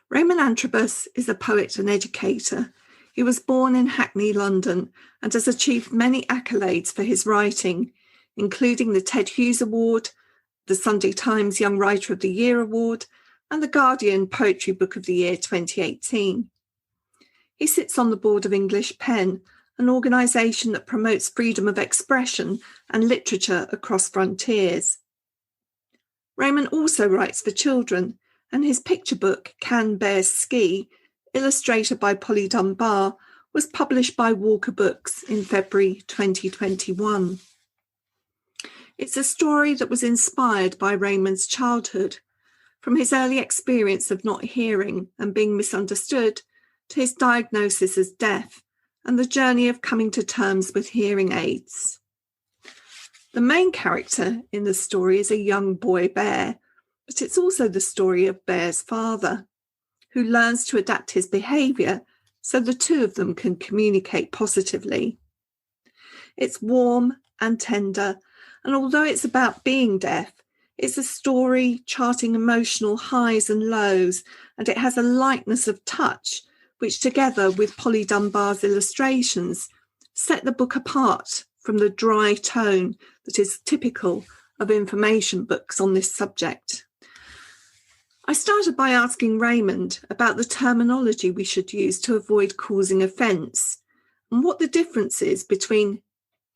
Raymond Antrobus is a poet and educator. He was born in Hackney, London, and has achieved many accolades for his writing, including the Ted Hughes Award, the Sunday Times Young Writer of the Year Award, and the Guardian Poetry Book of the Year 2018. He sits on the board of English Pen, an organisation that promotes freedom of expression and literature across frontiers. Raymond also writes for children, and his picture book, Can Bears Ski, illustrated by Polly Dunbar, was published by Walker Books in February 2021. It's a story that was inspired by Raymond's childhood, from his early experience of not hearing and being misunderstood to his diagnosis as deaf and the journey of coming to terms with hearing aids. The main character in the story is a young boy bear, but it's also the story of Bear's father, who learns to adapt his behaviour so the two of them can communicate positively. It's warm and tender, and although it's about being deaf, it's a story charting emotional highs and lows, and it has a lightness of touch, which together with Polly Dunbar's illustrations set the book apart from the dry tone that is typical of information books on this subject. I started by asking Raymond about the terminology we should use to avoid causing offence and what the difference is between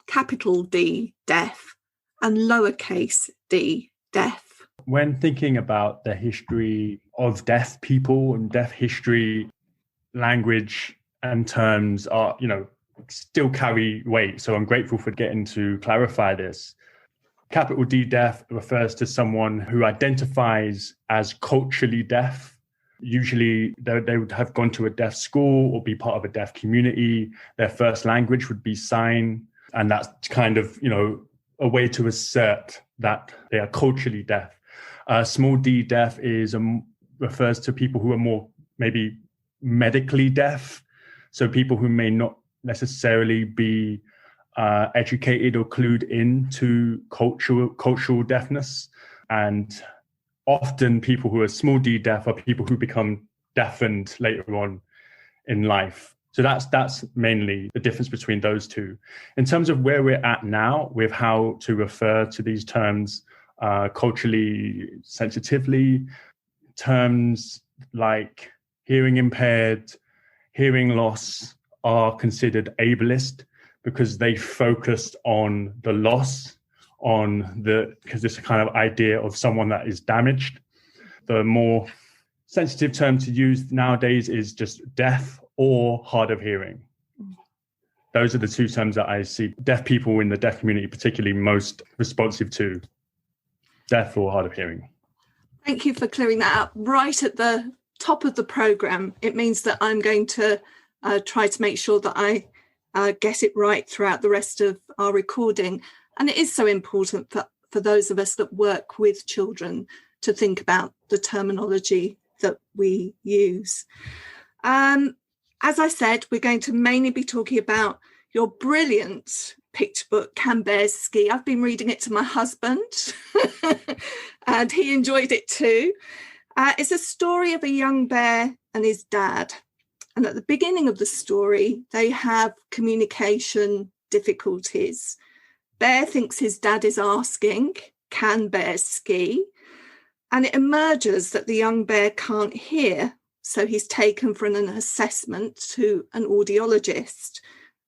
capital D, deaf, and lowercase d, deaf. When thinking about the history of deaf people and deaf history, language and terms are, still carry weight. So I'm grateful for getting to clarify this. Capital D deaf refers to someone who identifies as culturally deaf. Usually they would have gone to a deaf school or be part of a deaf community. Their first language would be sign. And that's kind of, a way to assert that they are culturally deaf. Small d deaf refers to people who are more maybe medically deaf. So people who may not necessarily be educated or clued into cultural deafness. And often people who are small d deaf are people who become deafened later on in life. So that's mainly the difference between those two. In terms of where we're at now with how to refer to these terms culturally sensitively, terms like hearing impaired, hearing loss are considered ableist because they focused on the loss, because it's a kind of idea of someone that is damaged. The more sensitive term to use nowadays is just deaf or hard of hearing. Those are the two terms that I see deaf people in the deaf community particularly most responsive to, deaf or hard of hearing. Thank you for clearing that up right at the top of the programme. It means that I'm going to try to make sure that I get it right throughout the rest of our recording. And it is so important for those of us that work with children to think about the terminology that we use. As I said, we're going to mainly be talking about your brilliant picture book, Can Bears Ski. I've been reading it to my husband and he enjoyed it too. It's a story of a young bear and his dad. And at the beginning of the story, they have communication difficulties. Bear thinks his dad is asking, can bears ski? And it emerges that the young bear can't hear. So he's taken for an assessment to an audiologist.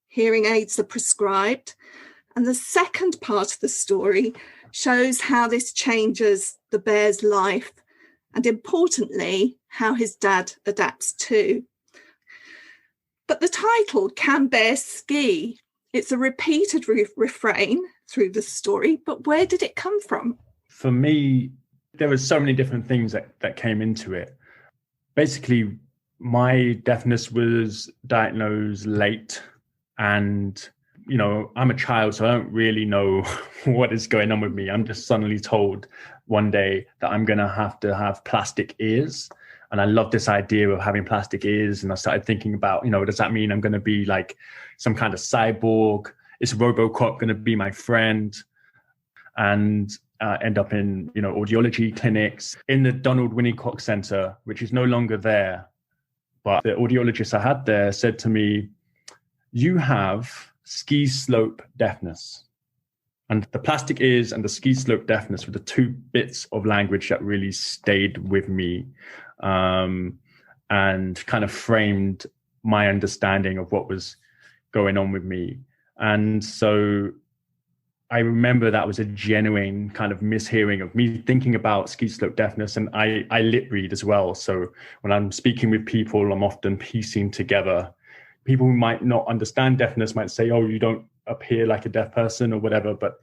Hearing aids are prescribed. And the second part of the story shows how this changes the bear's life and, importantly, how his dad adapts too. But the title, Can Bears Ski? It's a repeated refrain through the story, but where did it come from? For me, there were so many different things that came into it. Basically, my deafness was diagnosed late and, I'm a child, so I don't really know what is going on with me. I'm just suddenly told one day that I'm going to have plastic ears. And I love this idea of having plastic ears. And I started thinking about, does that mean I'm going to be like some kind of cyborg? Is RoboCop going to be my friend? And end up in, audiology clinics in the Donald Winnicott Center, which is no longer there. But the audiologist I had there said to me, you have ski slope deafness. And the plastic ears and the ski slope deafness were the two bits of language that really stayed with me, and kind of framed my understanding of what was going on with me. And so I remember that was a genuine kind of mishearing of me thinking about ski slope deafness. And I lip read as well. So when I'm speaking with people, I'm often piecing together. People who might not understand deafness might say, oh, you don't appear like a deaf person or whatever. But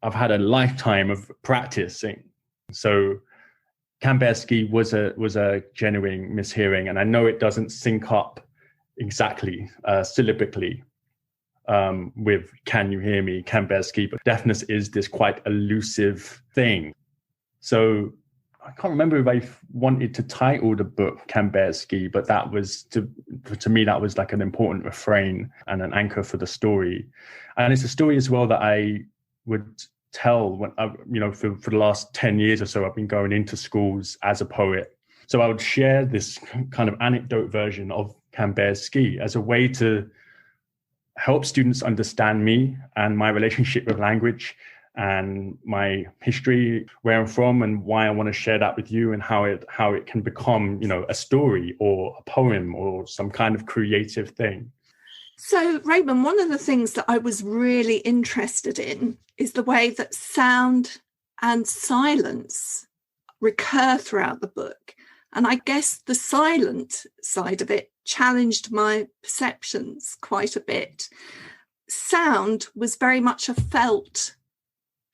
I've had a lifetime of practicing. So Kambersky was a genuine mishearing. And I know it doesn't sync up exactly syllabically with "Can you hear me?" Kambersky, but deafness is this quite elusive thing. So I can't remember if I wanted to title the book Kambersky, but that was to me that was like an important refrain and an anchor for the story. And it's a story as well that I would tell when for the last 10 years or so. I've been going into schools as a poet, so I would share this kind of anecdote version of Kambersky as a way to help students understand me and my relationship with language and my history, where I'm from, and why I want to share that with you, and how it can become, a story or a poem or some kind of creative thing. So, Raymond, one of the things that I was really interested in is the way that sound and silence recur throughout the book. And I guess the silent side of it challenged my perceptions quite a bit. Sound was very much a felt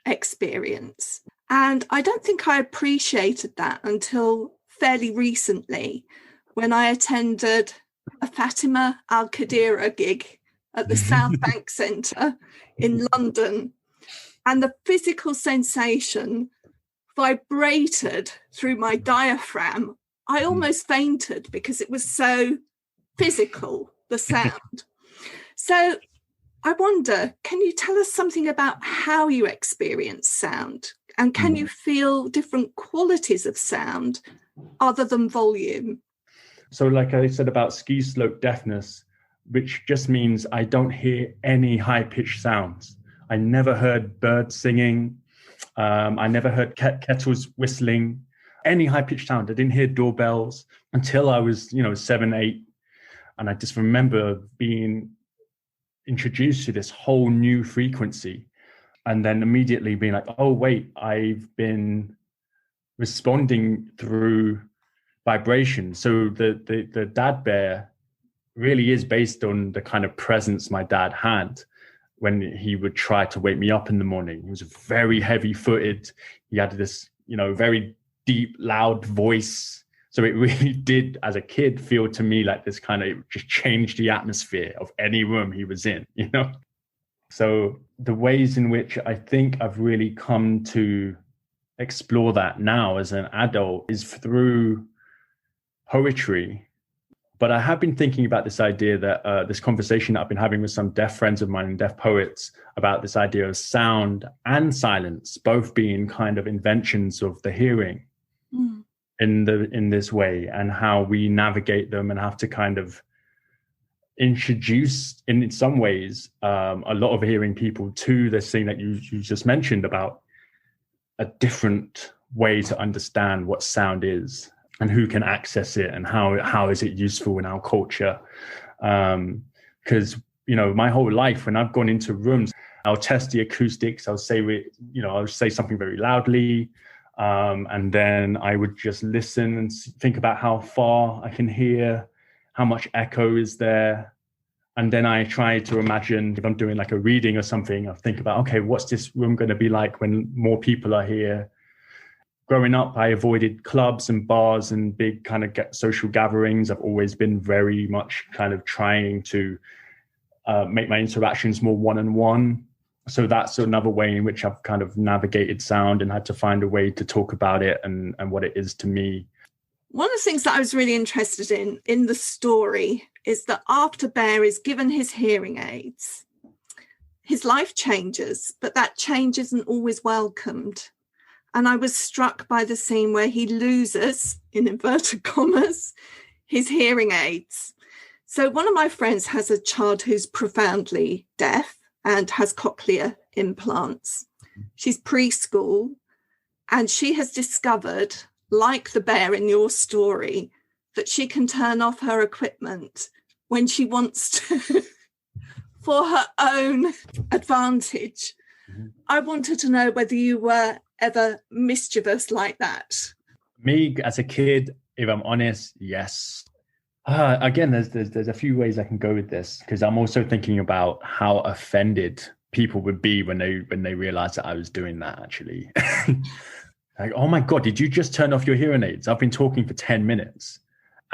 experience. And I don't think I appreciated that until fairly recently, when I attended a Fatima Al-Qadira gig at the South Bank Centre in London. And the physical sensation vibrated through my diaphragm. I almost fainted because it was so physical, the sound. So I wonder, can you tell us something about how you experience sound? And can you feel different qualities of sound other than volume? So like I said about ski slope deafness, which just means I don't hear any high-pitched sounds. I never heard birds singing. I never heard kettles whistling, any high-pitched sound. I didn't hear doorbells until I was, 7, 8. And I just remember being introduced to this whole new frequency, and then immediately being like, oh, wait, I've been responding through vibration. So the dad bear really is based on the kind of presence my dad had when he would try to wake me up in the morning. He was very heavy-footed. He had this, very deep, loud voice. So it really did, as a kid, feel to me like this kind of just changed the atmosphere of any room he was in, So the ways in which I think I've really come to explore that now as an adult is through poetry. But I have been thinking about this idea that this conversation that I've been having with some deaf friends of mine and deaf poets about this idea of sound and silence, both being kind of inventions of the hearing in this way, and how we navigate them and have to kind of introduce, in some ways, a lot of hearing people to this thing that you just mentioned about a different way to understand what sound is and who can access it and how is it useful in our culture. Because, my whole life, when I've gone into rooms, I'll test the acoustics. I'll say something very loudly. And then I would just listen and think about how far I can hear, how much echo is there. And then I try to imagine, if I'm doing like a reading or something, I think about, okay, what's this room going to be like when more people are here? Growing up, I avoided clubs and bars and big kind of social gatherings. I've always been very much kind of trying to make my interactions more one-on-one. So that's another way in which I've kind of navigated sound and had to find a way to talk about it and what it is to me. One of the things that I was really interested in the story is that after Bear is given his hearing aids, his life changes, but that change isn't always welcomed. And I was struck by the scene where he loses, in inverted commas, his hearing aids. So one of my friends has a child who's profoundly deaf and has cochlear implants. She's preschool, and she has discovered, like the bear in your story, that she can turn off her equipment when she wants to for her own advantage. Mm-hmm. I wanted to know whether you were ever mischievous like that. Me, as a kid, if I'm honest, yes. Again, there's a few ways I can go with this, because I'm also thinking about how offended people would be when they realized that I was doing that, actually. Like, oh my God, did you just turn off your hearing aids? I've been talking for 10 minutes.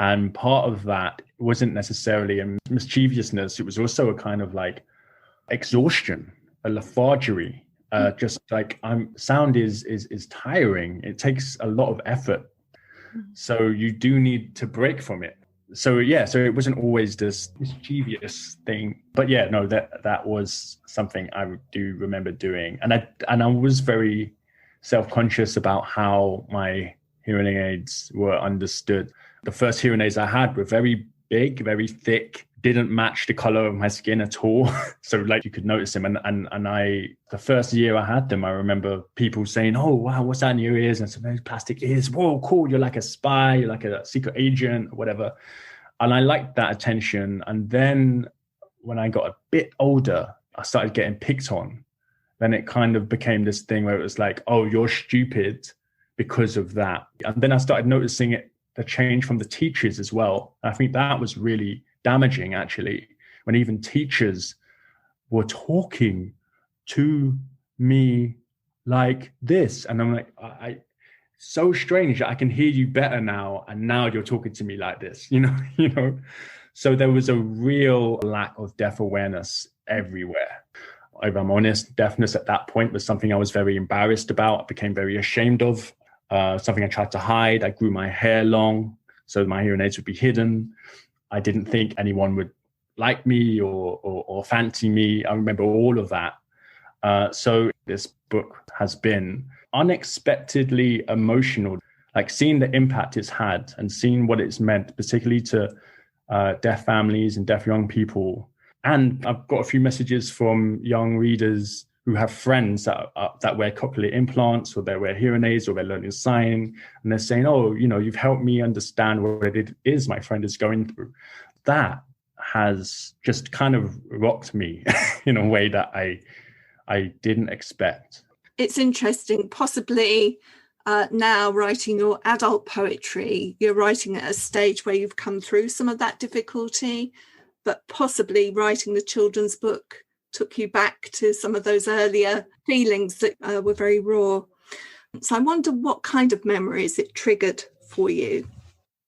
And part of that wasn't necessarily a mischievousness. It was also a kind of like exhaustion, a lethargy. Just like sound is tiring. It takes a lot of effort. So you do need to break from it. So it wasn't always this mischievous thing, but that was something I do remember doing. And I was very self-conscious about how my hearing aids were understood. The first hearing aids I had were very big, very thick, didn't match the color of my skin at all. So like you could notice them. And the first year I had them, I remember people saying, oh, wow, what's that in your ears? And I said, those plastic ears. Whoa, cool. You're like a spy, you're like a secret agent or whatever. And I liked that attention. And then when I got a bit older, I started getting picked on. Then it kind of became this thing where it was like, oh, you're stupid because of that. And then I started noticing the change from the teachers as well. I think that was really damaging, actually, when even teachers were talking to me like this. And I'm like, so strange. I can hear you better now. And now you're talking to me like this, you know? So there was a real lack of deaf awareness everywhere. If I'm honest, deafness at that point was something I was very embarrassed about. I became very ashamed of, something I tried to hide. I grew my hair long so my hearing aids would be hidden. I didn't think anyone would like me or fancy me. I remember all of that. So this book has been unexpectedly emotional, like seeing the impact it's had and seeing what it's meant, particularly to deaf families and deaf young people. And I've got a few messages from young readers who have friends that wear cochlear implants, or they wear hearing aids, or they're learning sign. And they're saying, oh, you've helped me understand what it is my friend is going through. That has just kind of rocked me in a way that I didn't expect. It's interesting, possibly now writing your adult poetry, you're writing at a stage where you've come through some of that difficulty, but possibly writing the children's book took you back to some of those earlier feelings that were very raw. So I wonder what kind of memories it triggered for you.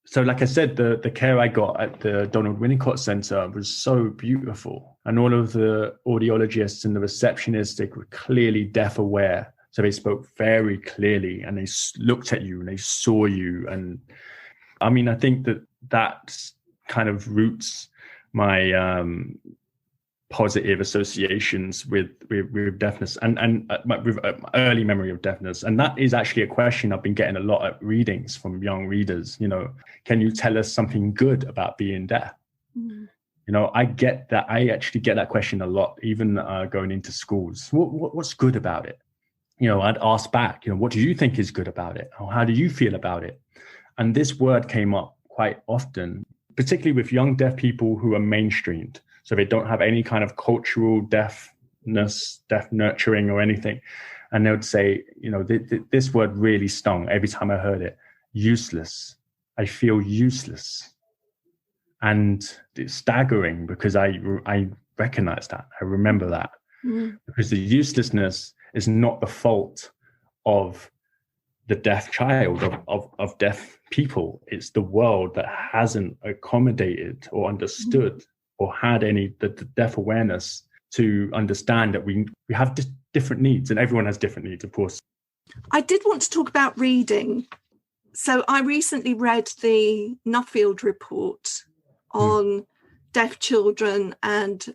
So like I said, the care I got at the Donald Winnicott Centre was so beautiful. And all of the audiologists and the receptionists, they were clearly deaf aware. So they spoke very clearly and they looked at you and they saw you. And I mean, I think that kind of roots my positive associations with deafness and with early memory of deafness. And that is actually a question I've been getting a lot at readings from young readers. Can you tell us something good about being deaf? Mm. I get that. I actually get that question a lot, even going into schools. What's good about it? I'd ask back, what do you think is good about it? Or how do you feel about it? And this word came up quite often, particularly with young deaf people who are mainstreamed. So they don't have any kind of cultural deafness, deaf nurturing or anything. And they would say, this word really stung every time I heard it. Useless. I feel useless. And it's staggering because I recognize that. I remember that. Mm. Because the uselessness is not the fault of the deaf child, of deaf people. It's the world that hasn't accommodated or understood or had the deaf awareness to understand that we have different needs, and everyone has different needs, of course. I did want to talk about reading. So I recently read the Nuffield report on deaf children and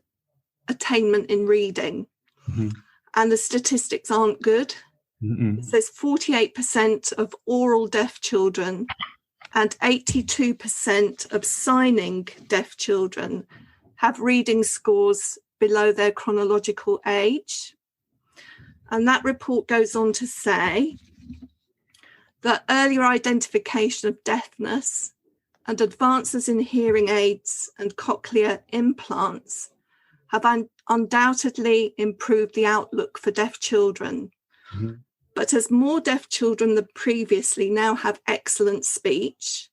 attainment in reading. Mm-hmm. And the statistics aren't good. Mm-mm. It says 48% of oral deaf children and 82% of signing deaf children have reading scores below their chronological age. And that report goes on to say that earlier identification of deafness and advances in hearing aids and cochlear implants have undoubtedly improved the outlook for deaf children. Mm-hmm. But as more deaf children than previously now have excellent speech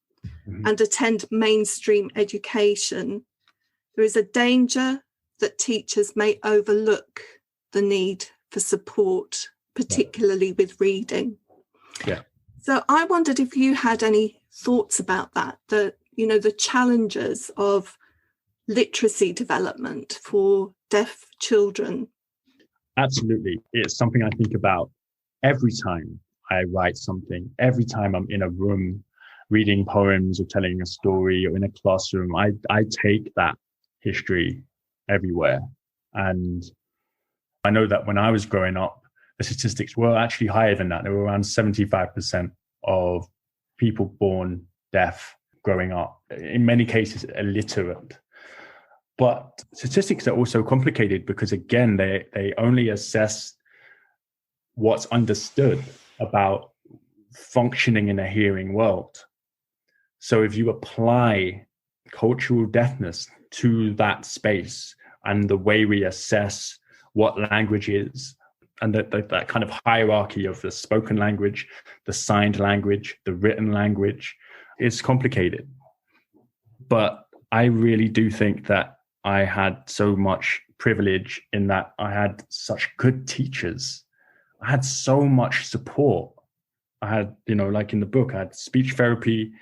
Mm-hmm. and attend mainstream education, there is a danger that teachers may overlook the need for support, particularly with reading. Yeah. So I wondered if you had any thoughts about that, the challenges of literacy development for deaf children. Absolutely. It's something I think about every time I write something, every time I'm in a room reading poems or telling a story or in a classroom. I take that history everywhere. And I know that when I was growing up, the statistics were actually higher than that. There were around 75% of people born deaf growing up, in many cases illiterate. But statistics are also complicated because, again, they only assess what's understood about functioning in a hearing world. So if you apply cultural deafness to that space and the way we assess what language is, and that kind of hierarchy of the spoken language, the signed language, the written language, is complicated. But I really do think that I had so much privilege in that I had such good teachers. I had so much support. I had, like in the book, I had speech therapy,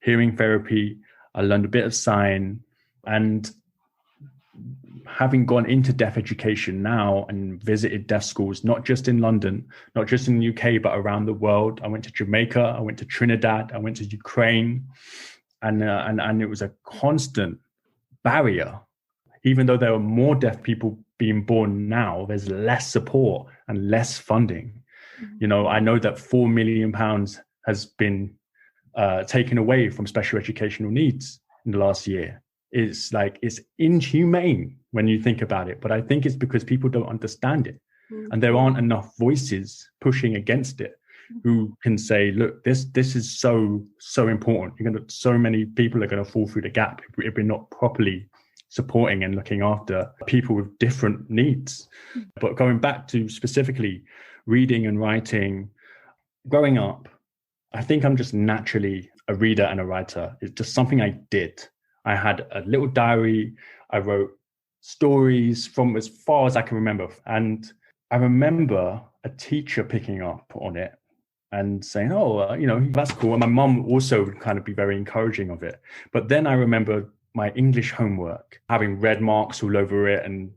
hearing therapy. I learned a bit of sign. And having gone into deaf education now and visited deaf schools, not just in London, not just in the UK, but around the world. I went to Jamaica, I went to Trinidad, I went to Ukraine, and it was a constant barrier. Even though there are more deaf people being born now, there's less support and less funding. Mm-hmm. I know that £4 million has been taken away from special educational needs in the last year. It's inhumane when you think about it, but I think it's because people don't understand it. Mm-hmm. And there aren't enough voices pushing against it who can say, look, this is so important. So many people are going to fall through the gap if we're not properly supporting and looking after people with different needs. But going back to specifically reading and writing, growing up, I think I'm just naturally a reader and a writer. It's just something I did. I had a little diary. I wrote stories from as far as I can remember. And I remember a teacher picking up on it and saying, that's cool. And my mum also would kind of be very encouraging of it. But then I remember my English homework, having red marks all over it, and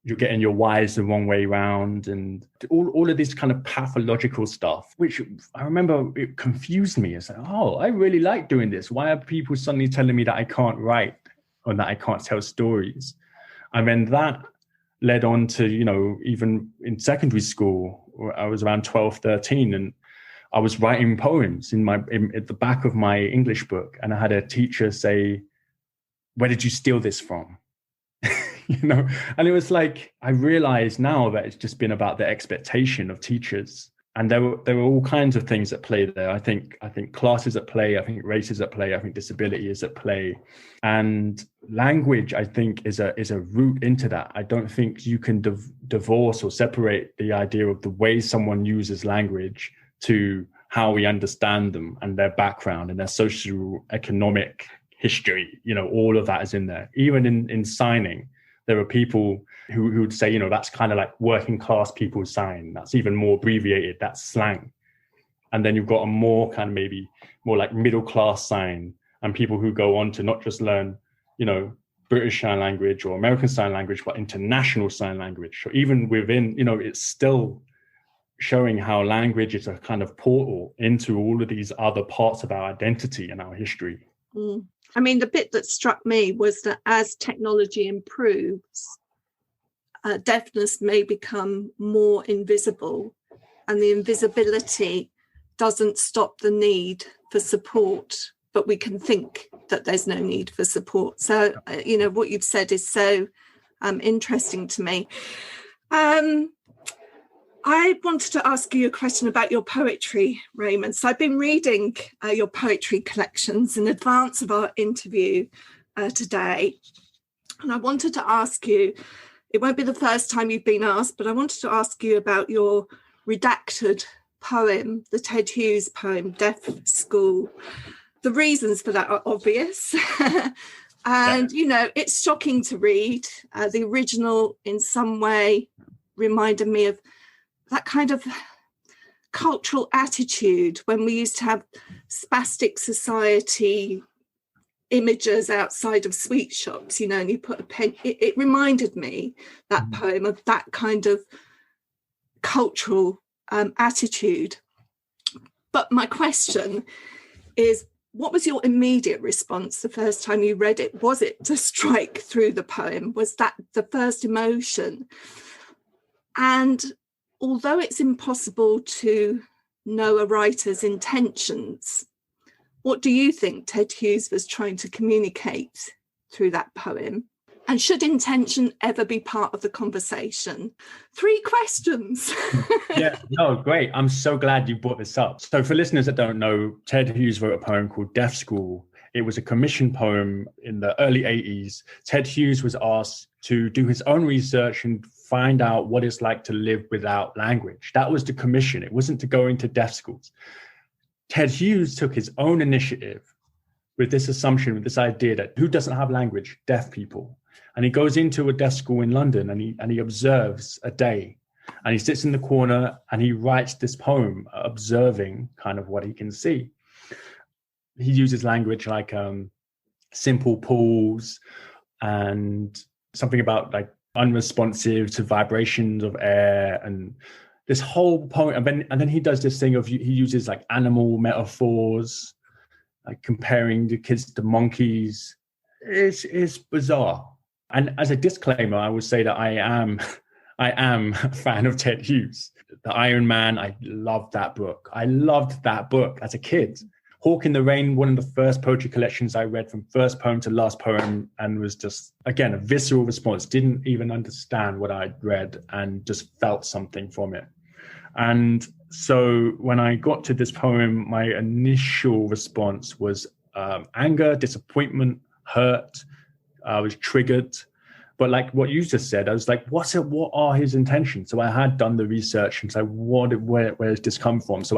you're getting your Y's the wrong way round, and all of this kind of pathological stuff, which I remember it confused me. It's like, I really like doing this. Why are people suddenly telling me that I can't write or that I can't tell stories? And then that led on to, even in secondary school, I was around 12, 13, and I was writing poems at the back of my English book. And I had a teacher say, where did you steal this from? And it was like, I realize now that it's just been about the expectation of teachers. And there were all kinds of things at play there. I think class is at play. I think race is at play. I think disability is at play. And language, I think, is a route into that. I don't think you can divorce or separate the idea of the way someone uses language to how we understand them and their background and their social economic history. All of that is in there. Even in signing, there are people who would say, that's kind of like working class people's sign. That's even more abbreviated. That's slang. And then you've got a more kind of maybe more like middle class sign, and people who go on to not just learn, British Sign Language or American Sign Language, but international sign language. So even within, it's still showing how language is a kind of portal into all of these other parts of our identity and our history. Mm. I mean, the bit that struck me was that as technology improves, deafness may become more invisible, and the invisibility doesn't stop the need for support, but we can think that there's no need for support. So, what you've said is so interesting to me. I wanted to ask you a question about your poetry, Raymond. So I've been reading your poetry collections in advance of our interview today. And I wanted to ask you, it won't be the first time you've been asked, but I wanted to ask you about your redacted poem, the Ted Hughes poem, Deaf School. The reasons for that are obvious. And, it's shocking to read. The original, in some way, reminded me of that kind of cultural attitude when we used to have spastic society images outside of sweet shops, and you put a pen. It reminded me, that poem, of that kind of cultural attitude. But my question is, what was your immediate response the first time you read it? Was it to strike through the poem? Was that the first emotion? And although it's impossible to know a writer's intentions, what do you think Ted Hughes was trying to communicate through that poem? And should intention ever be part of the conversation? 3 questions. Yeah, no, great. I'm so glad you brought this up. So for listeners that don't know, Ted Hughes wrote a poem called Deaf School. It was a commissioned poem in the early 80s. Ted Hughes was asked to do his own research and find out what it's like to live without language. That was the commission. It wasn't to go into deaf schools. Ted Hughes took his own initiative with this assumption, with this idea that who doesn't have language? Deaf people. And he goes into a deaf school in London and he observes a day, and he sits in the corner and he writes this poem observing kind of what he can see. He uses language like simple pause and something about like unresponsive to vibrations of air, and this whole poem. And then he does this thing of, he uses like animal metaphors, like comparing the kids to monkeys. It's bizarre. And as a disclaimer, I would say that I am a fan of Ted Hughes. The Iron Man, I loved that book. I loved that book as a kid. Hawk in the Rain, one of the first poetry collections I read, from first poem to last poem, and was just, again, a visceral response. Didn't even understand what I'd read and just felt something from it. And so when I got to this poem, my initial response was anger, disappointment, hurt. I was triggered. But like what you just said, I was like, what are his intentions? So I had done the research and so where does this come from? So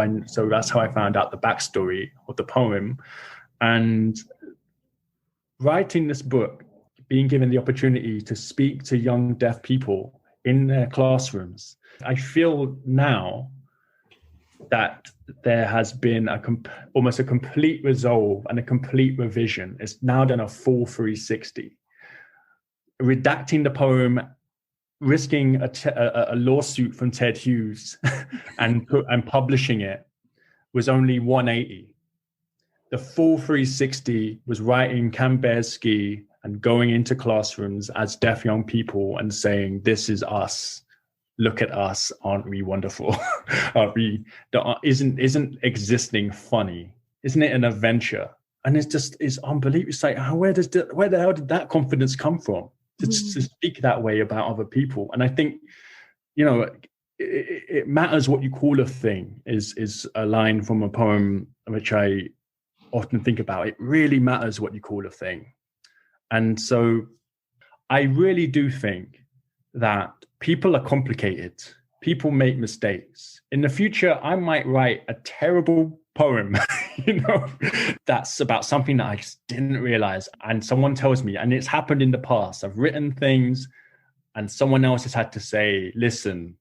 that's how I found out the backstory of the poem. And writing this book, being given the opportunity to speak to young deaf people in their classrooms, I feel now that there has been almost a complete resolve and a complete revision. It's now done a full 360. Redacting the poem, risking a lawsuit from Ted Hughes and publishing it was only 180. The full 360 was writing Can Bears Ski and going into classrooms as deaf young people and saying, this is us. Look at us, aren't we wonderful? Isn't existing funny? Isn't it an adventure? And it's unbelievable. It's like, where the hell did that confidence come from to speak that way about other people? And I think, it matters what you call a thing is a line from a poem which I often think about. It really matters what you call a thing. And so I really do think that people are complicated. People make mistakes. In the future, I might write a terrible poem, that's about something that I just didn't realize. And someone tells me, and it's happened in the past, I've written things and someone else has had to say, listen,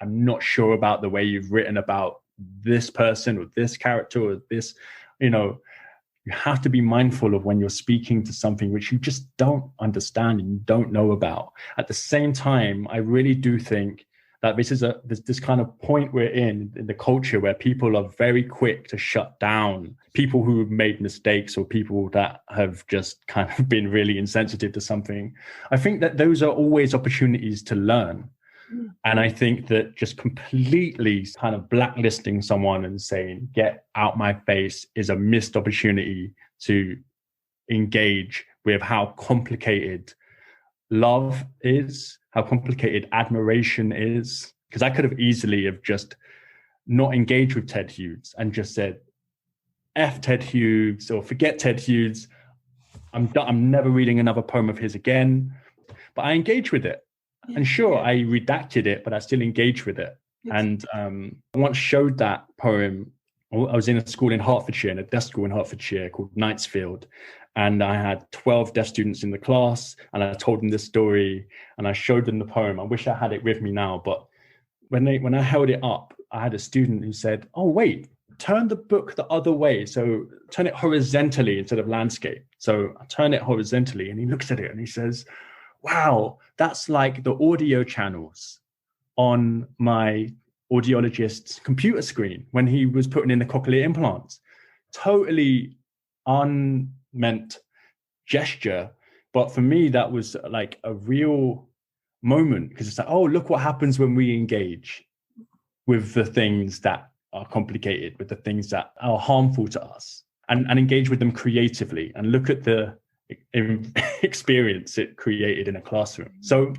I'm not sure about the way you've written about this person or this character or this, you have to be mindful of when you're speaking to something which you just don't understand and you don't know about. At the same time, I really do think that this is this kind of point we're in the culture where people are very quick to shut down people who have made mistakes or people that have just kind of been really insensitive to something. I think that those are always opportunities to learn. And I think that just completely kind of blacklisting someone and saying, get out my face, is a missed opportunity to engage with how complicated love is, how complicated admiration is. Because I could have easily have just not engaged with Ted Hughes and just said, F Ted Hughes, or forget Ted Hughes. I'm never reading another poem of his again. But I engaged with it. And sure, I redacted it, but I still engaged with it. And I once showed that poem. I was in a school in Hertfordshire, in a deaf school in Hertfordshire called Knightsfield. And I had 12 deaf students in the class, and I told them this story, and I showed them the poem. I wish I had it with me now, but when I held it up, I had a student who said, oh, wait, turn the book the other way. So turn it horizontally instead of landscape. So I turn it horizontally, and he looks at it and he says, wow, that's like the audio channels on my audiologist's computer screen when he was putting in the cochlear implants. Totally unmeant gesture. But for me, that was like a real moment, because it's like, oh, look what happens when we engage with the things that are complicated, with the things that are harmful to us, and engage with them creatively and look at the experience it created in a classroom. So,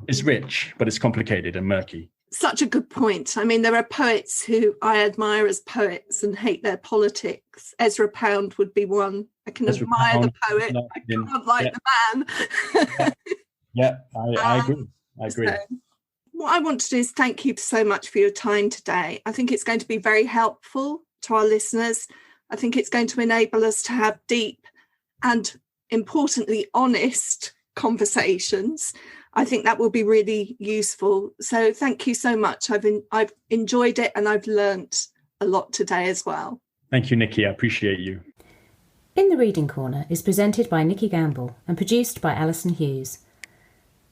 it's rich, but it's complicated and murky. Such a good point. I mean, there are poets who I admire as poets and hate their politics. Ezra Pound would be one. I can admire the poet. I can't like the man. I agree. So, what I want to do is thank you so much for your time today. I think it's going to be very helpful to our listeners. I think it's going to enable us to have deep and, importantly, honest conversations. I think that will be really useful. So thank you so much. I've enjoyed it, and I've learnt a lot today as well. Thank you, Nikki. I appreciate you. In the Reading Corner is presented by Nikki Gamble and produced by Alison Hughes.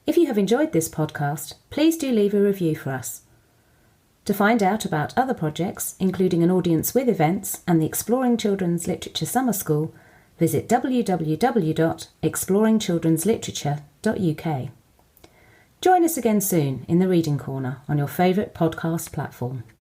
If you have enjoyed this podcast, please do leave a review for us. To find out about other projects, including an audience with events and the Exploring Children's Literature Summer School, visit www.exploringchildrensliterature.uk. Join us again soon in the Reading Corner on your favourite podcast platform.